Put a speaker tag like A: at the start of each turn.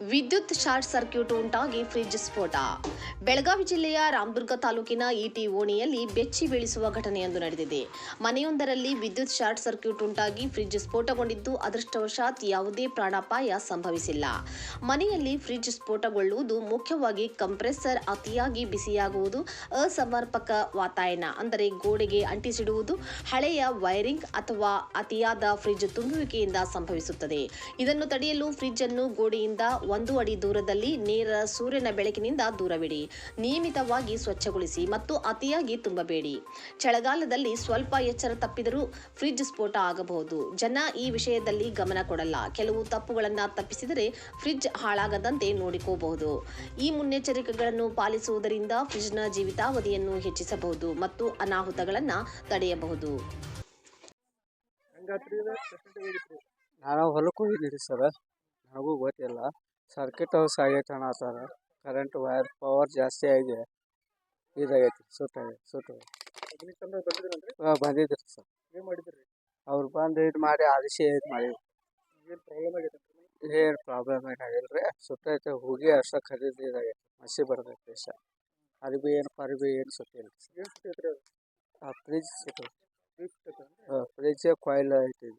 A: ವಿದ್ಯುತ್ short circuit ಉಂಟಾಗಿ fridge ಸ್ಫೋಟ. ಬೆಳಗಾವಿ ಜಿಲ್ಲೆಯ ರಾಮದುರ್ಗ ತಾಲೂಕಿನ ಇಟಿ ಓಣಿಯಲ್ಲಿ ಬೆಚ್ಚಿ ಬೀಳಿಸುವ ಘಟನೆಯೊಂದು ನಡೆದಿದೆ. ಮನೆಯೊಂದರಲ್ಲಿ ವಿದ್ಯುತ್ ಶಾರ್ಟ್ ಸರ್ಕ್ಯೂಟ್ ಉಂಟಾಗಿ ಫ್ರಿಡ್ಜ್ ಸ್ಫೋಟಗೊಂಡಿದ್ದು, ಅದೃಷ್ಟವಶಾತ್ ಯಾವುದೇ ಪ್ರಾಣಾಪಾಯ ಸಂಭವಿಸಿಲ್ಲ. ಮನೆಯಲ್ಲಿ ಫ್ರಿಡ್ಜ್ ಸ್ಫೋಟಗೊಳ್ಳುವುದು ಮುಖ್ಯವಾಗಿ ಕಂಪ್ರೆಸರ್ ಅತಿಯಾಗಿ ಬಿಸಿಯಾಗುವುದು, ಅಸಮರ್ಪಕ ವಾತಾಯನ ಅಂದರೆ ಗೋಡೆಗೆ ಅಂಟಿಸಿಡುವುದು, ಹಳೆಯ ವೈರಿಂಗ್ ಅಥವಾ ಅತಿಯಾದ ಫ್ರಿಡ್ಜ್ ತುಂಬುವಿಕೆಯಿಂದ ಸಂಭವಿಸುತ್ತದೆ. ಇದನ್ನು ತಡೆಯಲು ಫ್ರಿಡ್ಜ್ ಅನ್ನು ಗೋಡೆಯಿಂದ 1 ಅಡಿ ದೂರದಲ್ಲಿ ನೇರ ಸೂರ್ಯನ ಬೆಳಕಿನಿಂದ ದೂರವಿಡಿ. ನಿಯಮಿತವಾಗಿ ಸ್ವಚ್ಛಗೊಳಿಸಿ ಮತ್ತು ಅತಿಯಾಗಿ ತುಂಬಬೇಡಿ. ಚಳಿಗಾಲದಲ್ಲಿ ಸ್ವಲ್ಪ ಎಚ್ಚರ ತಪ್ಪಿದರೂ ಫ್ರಿಡ್ಜ್ ಸ್ಫೋಟ ಆಗಬಹುದು. ಜನ ಈ ವಿಷಯದಲ್ಲಿ ಗಮನ ಕೊಡಲ್ಲ. ಕೆಲವು ತಪ್ಪುಗಳನ್ನು ತಪ್ಪಿಸಿದರೆ ಫ್ರಿಡ್ಜ್ ಹಾಳಾಗದಂತೆ ನೋಡಿಕೋಬಹುದು. ಈ ಮುನ್ನೆಚ್ಚರಿಕೆಗಳನ್ನು ಪಾಲಿಸುವುದರಿಂದ ಫ್ರಿಡ್ಜ್ನ ಜೀವಿತಾವಧಿಯನ್ನು ಹೆಚ್ಚಿಸಬಹುದು ಮತ್ತು ಅನಾಹುತಗಳನ್ನು ತಡೆಯಬಹುದು.
B: ನಾನು ಹೊಲಕ್ಕೆ ಹೋಗಿದ್ದೀರಿ ಸರ್, ನನಗೂ ಗೊತ್ತಿಲ್ಲ. ಸರ್ಕಿಟ್ ಹೌಸ್ ಆಗೈತೆ ಅನ್ನತ್ತಾರ. ಕರೆಂಟ್ ವೈರ್ ಪವರ್ ಜಾಸ್ತಿ ಆಗಿ ಇದಾಗೈತಿ, ಸುಟ್ಟು ಬಂದಿದ್ರಿ ಸರ್. ಅವ್ರು ಬಂದು ಇದು ಮಾಡಿ ಆರಿಸಿ ಇದು ಮಾಡಿ ಏನು ಪ್ರಾಬ್ಲಮ್ ಏನಾಗಿಲ್ಲ ರೀ. ಸುಟ್ಟೈತೆ, ಹೋಗಿ ಅಷ್ಟ ಖರೀದಿ ಇದಾಗೈತೆ, ಮಸಿ ಬರ್ತೈತೆ ಅಷ್ಟ. ಅರಿಬಿ ಏನು ಸುಟ್ಟಿಲ್ಲ. ಫ್ರಿಜ್ ಸುಟ್ಟು, ಫ್ರಿಜ್ ಕಾಯಿಲ್ ಐತಿ.